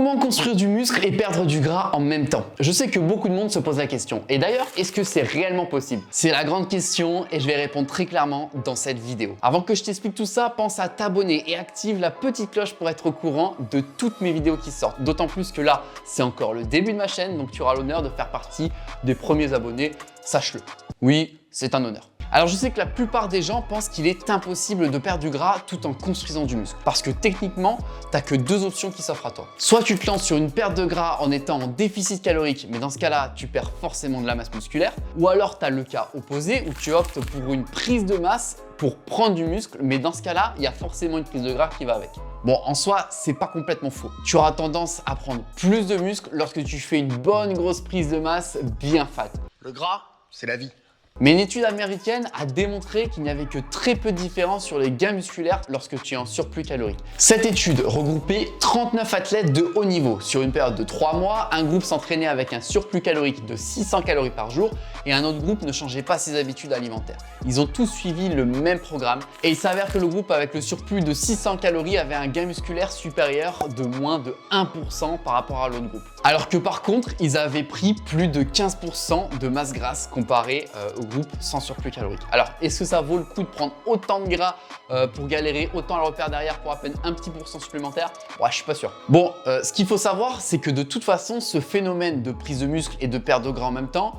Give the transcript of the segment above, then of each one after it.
Comment construire du muscle et perdre du gras en même temps? Je sais que beaucoup de monde se pose la question. Et d'ailleurs, est-ce que c'est réellement possible? C'est la grande question et je vais répondre très clairement dans cette vidéo. Avant que je t'explique tout ça, pense à t'abonner et active la petite cloche pour être au courant de toutes mes vidéos qui sortent. D'autant plus que là, c'est encore le début de ma chaîne, donc tu auras l'honneur de faire partie des premiers abonnés, sache-le. Oui, c'est un honneur. Alors je sais que la plupart des gens pensent qu'il est impossible de perdre du gras tout en construisant du muscle. Parce que techniquement, tu n'as que deux options qui s'offrent à toi. Soit tu te lances sur une perte de gras en étant en déficit calorique, mais dans ce cas-là, tu perds forcément de la masse musculaire. Ou alors tu as le cas opposé où tu optes pour une prise de masse pour prendre du muscle, mais dans ce cas-là, il y a forcément une prise de gras qui va avec. Bon, en soi, c'est pas complètement faux. Tu auras tendance à prendre plus de muscle lorsque tu fais une bonne grosse prise de masse bien fat. Le gras, c'est la vie. Mais une étude américaine a démontré qu'il n'y avait que très peu de différence sur les gains musculaires lorsque tu es en surplus calorique. Cette étude regroupait 39 athlètes de haut niveau. Sur une période de 3 mois, un groupe s'entraînait avec un surplus calorique de 600 calories par jour et un autre groupe ne changeait pas ses habitudes alimentaires. Ils ont tous suivi le même programme et il s'avère que le groupe avec le surplus de 600 calories avait un gain musculaire supérieur de moins de 1% par rapport à l'autre groupe. Alors que par contre, ils avaient pris plus de 15% de masse grasse comparé au groupe sans surplus calorique. Alors, est-ce que ça vaut le coup de prendre autant de gras pour galérer autant à le repère derrière pour à peine un petit pourcent supplémentaire? Ouais, je suis pas sûr. Bon, ce qu'il faut savoir, c'est que de toute façon, ce phénomène de prise de muscle et de perte de gras en même temps,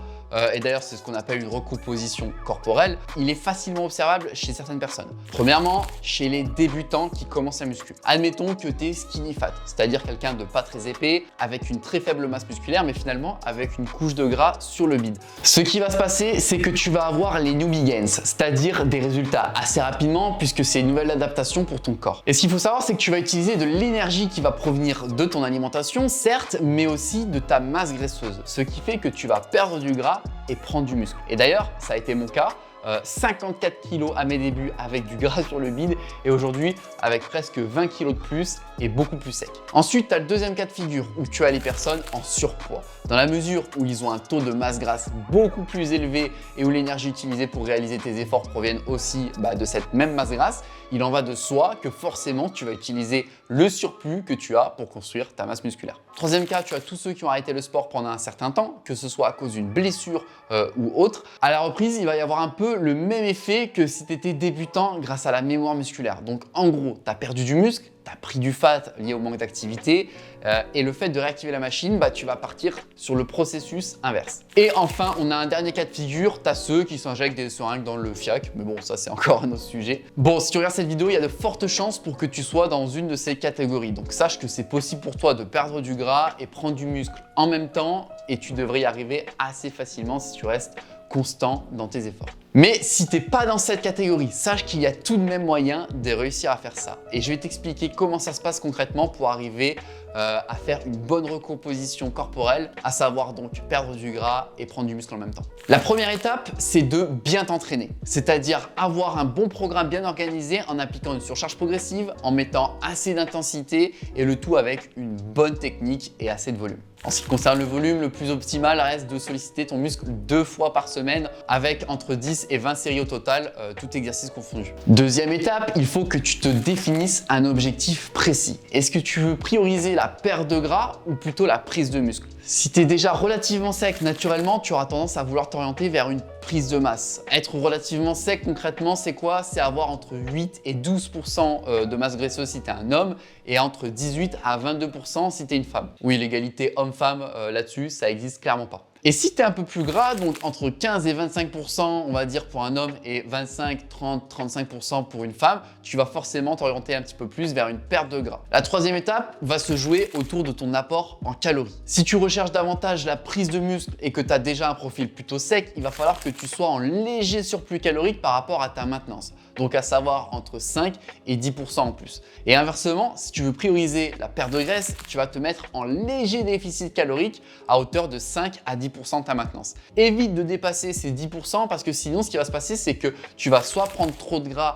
et d'ailleurs c'est ce qu'on appelle une recomposition corporelle, il est facilement observable chez certaines personnes. Premièrement, chez les débutants qui commencent à muscu. Admettons que tu es skinny fat, c'est-à-dire quelqu'un de pas très épais, avec une très faible masse musculaire, mais finalement avec une couche de gras sur le bide. Ce qui va se passer, c'est que tu vas avoir les newbie gains, c'est-à-dire des résultats assez rapidement puisque c'est une nouvelle adaptation pour ton corps. Et ce qu'il faut savoir, c'est que tu vas utiliser de l'énergie qui va provenir de ton alimentation, certes, mais aussi de ta masse graisseuse, ce qui fait que tu vas perdre du gras et prendre du muscle. Et d'ailleurs, ça a été mon cas. 54 kg à mes débuts avec du gras sur le bide et aujourd'hui avec presque 20 kg de plus et beaucoup plus sec. Ensuite, tu as le deuxième cas de figure où tu as les personnes en surpoids. Dans la mesure où ils ont un taux de masse grasse beaucoup plus élevé et où l'énergie utilisée pour réaliser tes efforts proviennent aussi de cette même masse grasse, il en va de soi que forcément tu vas utiliser le surplus que tu as pour construire ta masse musculaire. Troisième cas, tu as tous ceux qui ont arrêté le sport pendant un certain temps, que ce soit à cause d'une blessure ou autre. À la reprise, il va y avoir un peu le même effet que si tu étais débutant grâce à la mémoire musculaire. Donc en gros, tu as perdu du muscle, tu as pris du fat lié au manque d'activité et le fait de réactiver la machine, tu vas partir sur le processus inverse. Et enfin, on a un dernier cas de figure, tu as ceux qui s'injectent des seringues dans le fiac, mais bon, ça c'est encore un autre sujet. Bon, si tu regardes cette vidéo, il y a de fortes chances pour que tu sois dans une de ces catégories. Donc sache que c'est possible pour toi de perdre du gras et prendre du muscle en même temps et tu devrais y arriver assez facilement si tu restes constant dans tes efforts. Mais si tu n'es pas dans cette catégorie, sache qu'il y a tout de même moyen de réussir à faire ça. Et je vais t'expliquer comment ça se passe concrètement pour arriver à faire une bonne recomposition corporelle, à savoir donc perdre du gras et prendre du muscle en même temps. La première étape, c'est de bien t'entraîner, c'est-à-dire avoir un bon programme bien organisé en appliquant une surcharge progressive, en mettant assez d'intensité et le tout avec une bonne technique et assez de volume. En ce qui concerne le volume, le plus optimal reste de solliciter ton muscle 2 fois par semaine avec entre 10 et 20 séries au total, tout exercice confondu. Deuxième étape, il faut que tu te définisses un objectif précis. Est-ce que tu veux prioriser la perte de gras ou plutôt la prise de muscle? Si tu es déjà relativement sec naturellement, tu auras tendance à vouloir t'orienter vers une prise de masse. Être relativement sec concrètement, c'est quoi? C'est avoir entre 8 et 12% de masse graisseuse si tu es un homme et entre 18 à 22% si tu es une femme. Oui, l'égalité homme-femme là-dessus, ça existe clairement pas. Et si tu es un peu plus gras, donc entre 15 et 25%, on va dire pour un homme, et 25, 30, 35% pour une femme, tu vas forcément t'orienter un petit peu plus vers une perte de gras. La troisième étape va se jouer autour de ton apport en calories. Si tu recherches davantage la prise de muscle et que tu as déjà un profil plutôt sec, il va falloir que tu sois en léger surplus calorique par rapport à ta maintenance. Donc à savoir entre 5 et 10% en plus. Et inversement, si tu veux prioriser la perte de graisse, tu vas te mettre en léger déficit calorique à hauteur de 5 à 10% de ta maintenance. Évite de dépasser ces 10% parce que sinon ce qui va se passer, c'est que tu vas soit prendre trop de gras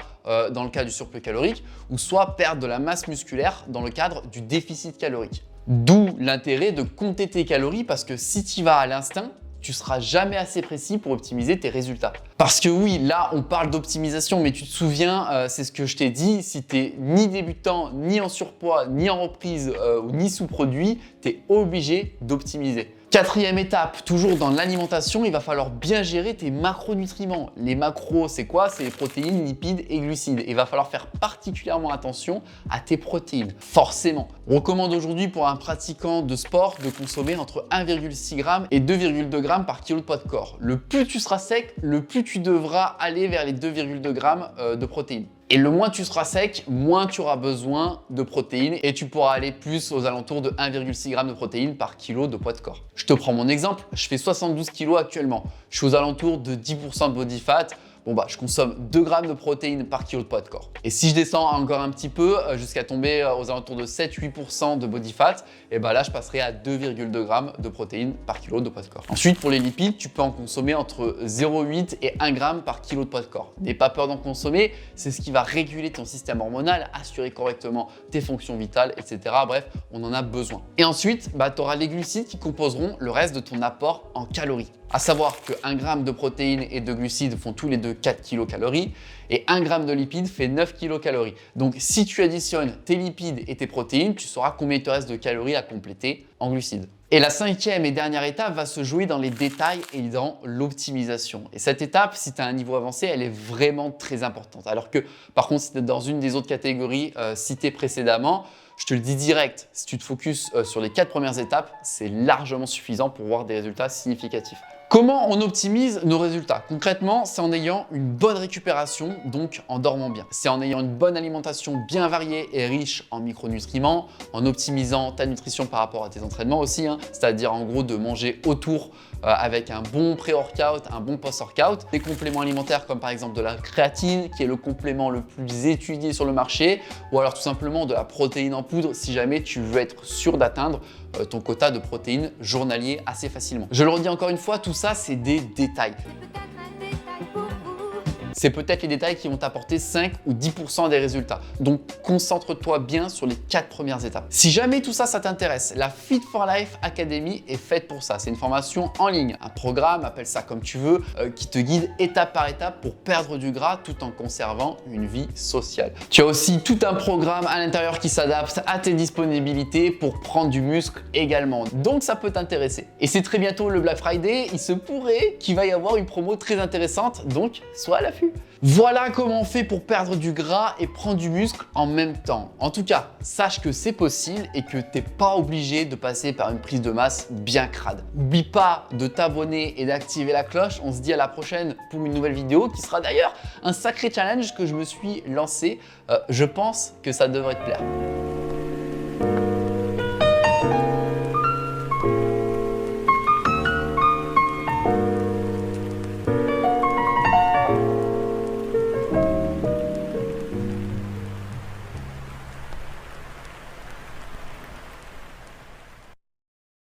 dans le cas du surplus calorique ou soit perdre de la masse musculaire dans le cadre du déficit calorique. D'où l'intérêt de compter tes calories parce que si tu y vas à l'instinct, tu seras jamais assez précis pour optimiser tes résultats. Parce que oui, là, on parle d'optimisation, mais tu te souviens, c'est ce que je t'ai dit, si tu n'es ni débutant, ni en surpoids, ni en reprise, ou ni sous-produit, tu es obligé d'optimiser. Quatrième étape, toujours dans l'alimentation, il va falloir bien gérer tes macronutriments. Les macros, c'est quoi? C'est les protéines, lipides et glucides. Il va falloir faire particulièrement attention à tes protéines, forcément. On recommande aujourd'hui pour un pratiquant de sport de consommer entre 1,6 g et 2,2 g par kilo de poids de corps. Le plus tu seras sec, le plus tu devras aller vers les 2,2 g de protéines. Et le moins tu seras sec, moins tu auras besoin de protéines et tu pourras aller plus aux alentours de 1,6 g de protéines par kilo de poids de corps. Je te prends mon exemple, je fais 72 kg actuellement. Je suis aux alentours de 10% de body fat. Bon bah, je consomme 2 g de protéines par kilo de poids de corps. Et si je descends encore un petit peu, jusqu'à tomber aux alentours de 7-8% de body fat, et bah là, je passerai à 2,2 g de protéines par kilo de poids de corps. Ensuite, pour les lipides, tu peux en consommer entre 0,8 et 1 g par kilo de poids de corps. N'aie pas peur d'en consommer, c'est ce qui va réguler ton système hormonal, assurer correctement tes fonctions vitales, etc. Bref, on en a besoin. Et ensuite, bah, tu auras les glucides qui composeront le reste de ton apport en calories. À savoir que 1 g de protéines et de glucides font tous les deux 4 kcal et 1 g de lipides fait 9 kcal. Donc si tu additionnes tes lipides et tes protéines, tu sauras combien il te reste de calories à compléter en glucides. Et la cinquième et dernière étape va se jouer dans les détails et dans l'optimisation. Et cette étape, si tu as un niveau avancé, elle est vraiment très importante. Alors que par contre, si tu es dans une des autres catégories citées précédemment, je te le dis direct, si tu te focuses sur les 4 premières étapes, c'est largement suffisant pour voir des résultats significatifs. Comment on optimise nos résultats? Concrètement, c'est en ayant une bonne récupération, donc en dormant bien. C'est en ayant une bonne alimentation bien variée et riche en micronutriments, en optimisant ta nutrition par rapport à tes entraînements aussi, c'est-à-dire en gros de manger autour avec un bon pré-workout, un bon post-workout, des compléments alimentaires comme par exemple de la créatine qui est le complément le plus étudié sur le marché, ou alors tout simplement de la protéine en poudre si jamais tu veux être sûr d'atteindre ton quota de protéines journalier assez facilement. Je le redis encore une fois, tout ça c'est des détails. C'est peut-être les détails qui vont t'apporter 5 ou 10% des résultats. Donc, concentre-toi bien sur les 4 premières étapes. Si jamais tout ça, ça t'intéresse, la Fit for Life Academy est faite pour ça. C'est une formation en ligne, un programme, appelle ça comme tu veux, qui te guide étape par étape pour perdre du gras tout en conservant une vie sociale. Tu as aussi tout un programme à l'intérieur qui s'adapte à tes disponibilités pour prendre du muscle également. Donc, ça peut t'intéresser. Et c'est très bientôt le Black Friday. Il se pourrait qu'il va y avoir une promo très intéressante. Donc, sois à l'affût. Voilà comment on fait pour perdre du gras et prendre du muscle en même temps. En tout cas, sache que c'est possible et que tu n'es pas obligé de passer par une prise de masse bien crade. N'oublie pas de t'abonner et d'activer la cloche. On se dit à la prochaine pour une nouvelle vidéo qui sera d'ailleurs un sacré challenge que je me suis lancé. Je pense que ça devrait te plaire.